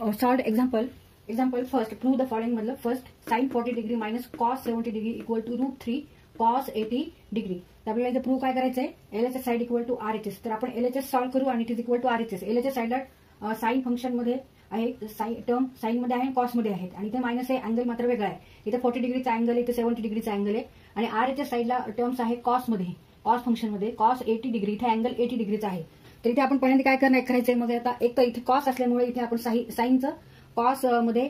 Solve example first prove the following मतलब first sin 40 degree minus cos 70 degree equal to √3 cos 80 degree. तर आपल्याला इथे prove काय करायचं आहे, LHS side equal to RHS. तर आपण LHS सॉल्व्ह करू आणि it is equal to RHS. LHS साइडला साइन फंक्शन मध्ये आहे, टर्म साइन मध्ये आहे आणि कॉस मध्ये आहेत आणि इथे मायनस आहे, अँगल मात्र वेगळा आहे. इथे 40 डिग्रीचा अँगल आहे, इथे 70 डिग्रीचा अँगल आहे आणि RHS साइडला टर्म्स आहे कॉस मध्ये, कॉस फंक्शन मध्ये cos 80 डिग्री, इथे अँगल 80 डिग्रीचा आहे. तर इथे आपण पहिल्यांदा काय करायचंय, मग आता एक तर इथे कॉस असल्यामुळे इथे आपण साइनचं कॉस मध्ये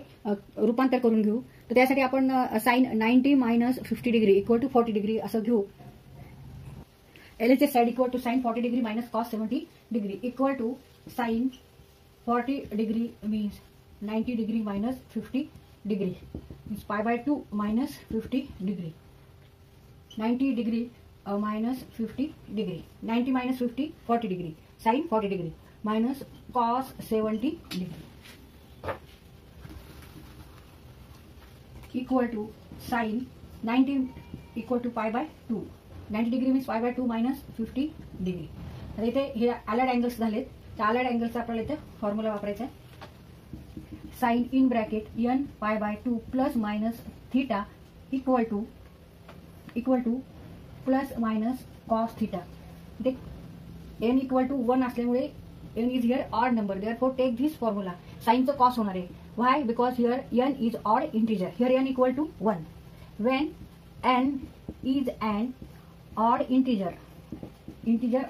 रूपांतर करून घेऊ. तर त्यासाठी आपण sine 90 minus 50 degree equal to 40 degree असं घेऊ. LHS side equal to sine 40 degree minus cos 70 degree equal to sine 40 degree means 90 degree minus 50 degree means π/2 minus 50 degree. 90 degree minus 50 degree, 90 minus 50 40 degree, sine 40 degree minus cos 70 degree equal to sine 90 equal to π/2. 90 degree means π/2 minus 50 degree. तर इथे हे allied angles झालेत. त्या allied अँगलचा आपल्याला इथे formula वापरायचा आहे. Sine in bracket n π/2 plus minus theta equal to plus minus cos theta. इथे n इक्वल टू 1 असल्यामुळे n is here odd number, therefore take this formula. साइनचं कॉस होणार आहे. Why? Because here n is odd integer. Here n equal to 1. When n is an odd integer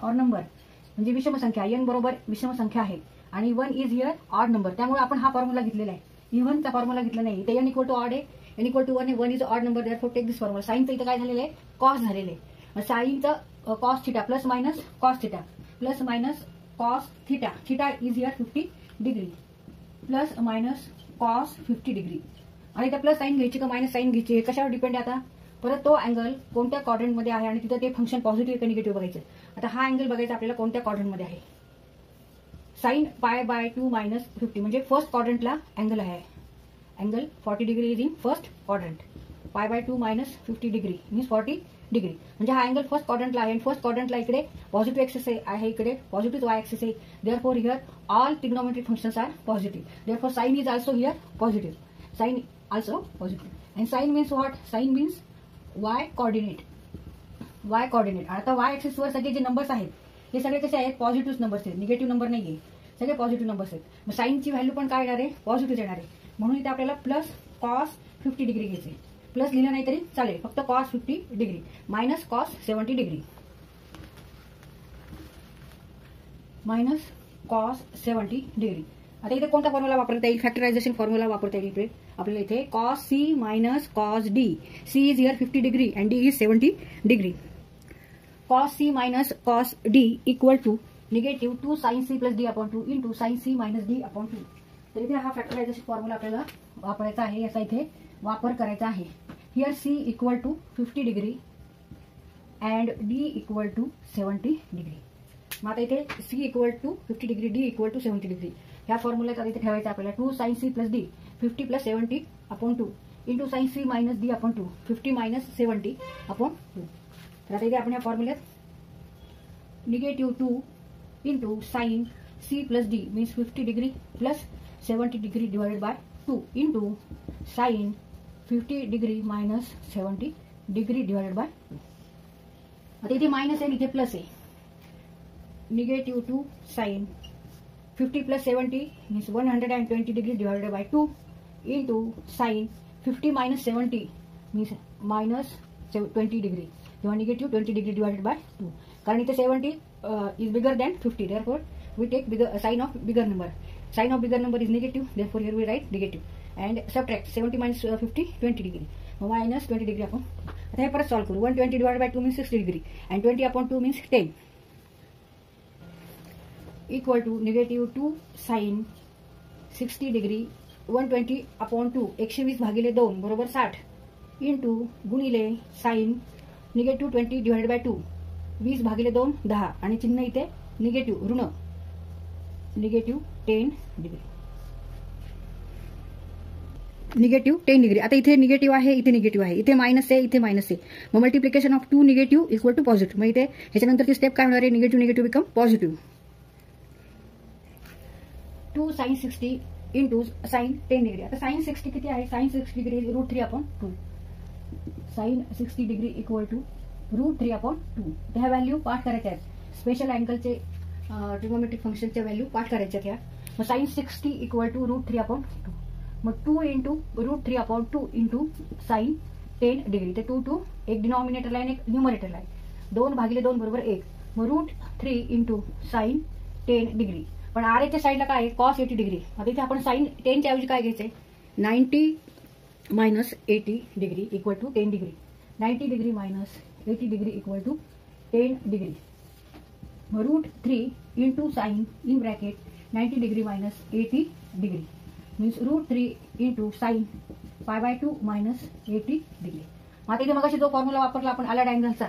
or number म्हणजे विषम संख्या, n बरोबर विषम संख्या आहे आणि 1 is here odd number, त्यामुळे आपण हा फॉर्म्युला घेतलेला आहे. इव्हनचा फॉर्म्युला घेतला नाही. इथे n इक्वल टू ऑड आहे, n इक्वल टू 1 आहे, 1 is odd number, therefore take this formula. साइनचं इथं काय झालेलं आहे, कॉस झालेलं आहे. साइनचं cos theta plus minus cos theta plus minus cos theta, theta is here 50 degree plus minus cos 50 degree. आणि त्या प्लस साइन घ्यायची का मायनस साइन घ्यायची हे कशावर डिपेंड आहे. आता परत तो अँगल कोणत्या क्वाड्रंट मध्ये आहे आणि तिथं ते फंक्शन पॉझिटिव्ह का निगेटिव्ह बघायचं. आता हा अँगल बघायचा आपल्याला कोणत्या क्वाड्रंट मध्ये आहे. साइन π/2 मायनस 50 म्हणजे फर्स्ट क्वाड्रंटला अँगल आहे. Angle 40 degree is in first quadrant. π/2 minus 50 degree means 40 degree म्हणजे हा अँगल फर्स्ट क्वाड्रंटला आहे आणि फर्स्ट क्वाड्रंटला इकडे पॉझिटिव्ह एक्सिस आहे, इकडे पॉझिटिव्ह वाय एक्सिस आहे. Therefore here all trigonometric functions are positive. Therefore sine is also here positive. Sine also positive. And sine means what, sine means Y coordinate. Y coordinate. आता Y एक्सिसवर सगळे जे numbers आहेत हे सगळे कसे आहेत, पॉझिटिव्ह नंबर्स आहेत, निगेटिव्ह नंबर नाहीये, सगळे पॉझिटिव्ह नंबर्स आहेत. मग साइनची व्हॅल्यू पण काय येणार आहे, पॉझिटिव्ह येणार आहे. म्हणून इथे आपल्याला प्लस कॉस 50 डिग्री घ्यायचे. प्लस लिहिलं नाही तरी चालेल, फक्त cos 50 degree minus cos 70 degree minus cos 70 degree. आता इथे कोणता फॉर्म्युला वापरता येईल, फॅक्टरायझेशन फॉर्म्युला वापरता येईल. इथे आपल्याला इथे cos C minus cos D. C is here 50 degree and D is 70 degree. Cos C minus cos D equal to negative 2 sine C plus D upon 2 into sine C minus D upon 2. तर इथे हा factorisation formula आपल्याला वापरायचा आहे, याचा इथे वापर करायचा आहे. Here C equal to 50 degree and D equal to 70 degree. मग आता इथे C equal to 50 degree, D equal to 70 degree. ह्या फॉर्म्युल्याचा इथे ठेवायचा आपल्याला. 2 sine C plus D 50 plus 70 upon 2 into sine C minus D upon 2 50 minus 70 upon 2. तर आता इथे आपण ह्या फॉर्म्युल्यात negative 2 into sine C plus D means 50 degree plus 70 degree divided by 2 into sine 50 degree minus 70 degree divided by 2. आता इथे minus आहे, इथे प्लस आहे. Negative 2 sine 50 plus 70 means 120 degree divided by 2 into sine 50 minus 70 means minus 20 degree किंवा negative 20 degree divided by 2. कारण इथे 70 is bigger than 50, therefore we take sine of bigger number. Sine of bigger number is negative, therefore here we write negative and subtract 70 minus 50 20 degree minus 20 degree. आपण आता हे परत solve करू. 120 divide by 2 means 60 degree and 20 upon 2 means 10 equal to negative 2 sine 60 degree 120 upon 2 120 भागिले 2 बरोबर 60 into गुणिले sign negative 20 divide by 2 20 भागिले 2 10 आणि चिन्ह इथे निगेटिव्ह ऋण निगेटिव्ह 10 डिग्री. Negative 10 degree. आता इथे निगेटिव्ह आहे, इथे निगेटिव्ह आहे, इथे मायनस आहे, इथे मायनस आहे. मग multiplication of 2 negative equal to positive. मग इथे ह्याच्यानंतरची स्टेप काय होणार आहे, negative negative become positive. 2 sine 60 into sine 10 degree. आता साइन 60 किती आहे? Sine 60 degree √3/2. Sine 60 degree equal to √3/2. ह्या व्हॅल्यू पाठ करायच्या आहेत. स्पेशल अँगलचे ट्रिग्नोमेट्रिक फंक्शनच्या व्हॅल्यू पाठ करायच्या त्या. मग साइन 60 इक्वल टू √3/2. मग 2 इंटू √3/2 इंटू साइन 10 डिग्री. ते 2 एक डिनॉमिनेटरला आहे आणि एक न्यूमरेटरला आहे. 2/2 बरोबर 1. मग √3 इंटू साइन 10 डिग्री. पण RHच्या साईडला काय आहे? Cos 80 degree. आता इथे आपण साइन 10च्या ऐवजी काय घ्यायचंय? 90 minus 80 degree equal to 10 degree. 90 degree minus 80 degree equal to 10 degree. मग √3 into sine in bracket 90 degree minus 80 degree means √3 into sine π/2 minus 80 degree. मग आता इथे मगाशी जो फॉर्म्युला वापरला आपण अलाइड अँगलचा,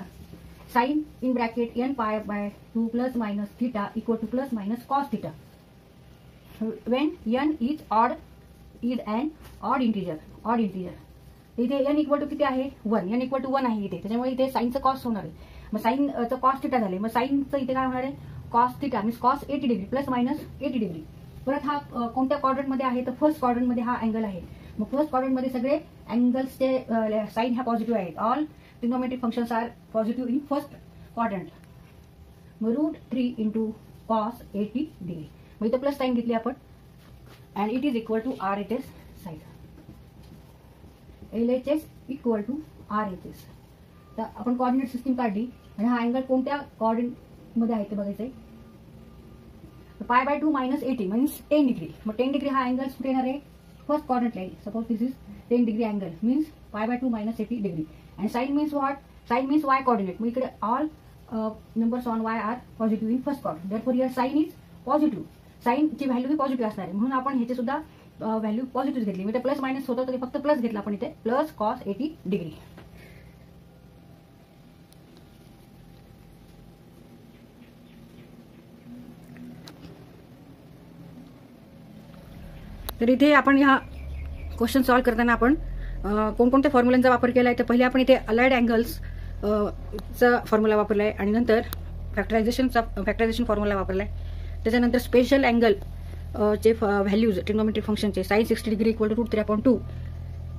sine in bracket nπ/2 plus minus theta equal to plus minus cos theta when n is an odd integer. इथे n equal to किती आहे? 1. n इक्वल टू 1 आहे इथे, त्याच्यामुळे इथे साइनचं कॉस होणार आहे. मग साइनचं कॉस थिटा झाले. मग साइनचं इथे काय होणार आहे? Cos theta means cos 80 degree plus minus 80 degree. परत हा कोणत्या क्वाड्रंटमध्ये आहे? तर फर्स्ट क्वाड्रंटमध्ये हा अँगल आहे. मग फर्स्ट क्वाड्रंटमध्ये सगळे अँगल्सचे साइन ह्या पॉझिटिव्ह आहेत. All trigonometric functions are positive in first quadrant. मग √3 इंटू कॉस 80 डिग्री. मग इथं प्लस साइन घेतली आपण and it is equal to RHS side. LHS equal to RHS. तर आपण कोऑर्डिनेट सिस्टीम काढली आणि हा अँगल कोणत्या कोऑर्डिनेटमध्ये आहे ते बघायचंय. π/2 मायनस 80 मीन्स 10 डिग्री. मग 10 डिग्री हा अँगल कुठे येणार आहे? फर्स्ट क्वाड्रंटला आहे. Suppose this is 10 degree angle means π/2 minus 80 degree. And sine means what? Sine means y coordinate. मग इकडे all numbers on y are positive in first quadrant. Therefore here sine is positive. साइनची value ही positive असणार आहे म्हणून आपण ह्याची सुद्धा व्हॅल्यू पॉझिटिव्ह घेतली. म्हणजे प्लस मायनस होतं तर फक्त प्लस घेतला आपण इथे. Plus cos 80 degree. तर इथे आपण ह्या क्वेश्चन सॉल्व्ह करताना आपण कोणकोणत्या फॉर्म्युलांचा वापर केला आहे? तर पहिले आपण इथे अलाइड अँगल्स चा फॉर्म्युला वापरला आहे आणि नंतर फॅक्टरायझेशन फॉर्म्युला वापरला आहे. त्याच्यानंतर स्पेशल अँगल चे व्हॅल्यूज ट्रिग्नोमेट्रिक फंक्शनचे साइन 60 डिग्री इक्वल टू √3/2.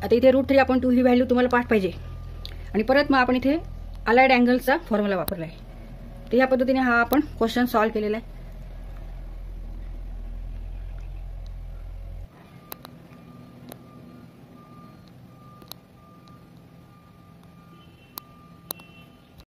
आता इथे √3/2 ही व्हॅल्यू तुम्हाला पाठ पाहिजे. आणि परत मग आपण इथे अलाइड अँगलचा फॉर्म्युला वापरला आहे. तर या पद्धतीने हा आपण क्वेश्चन सॉल्व्ह केलेला आहे.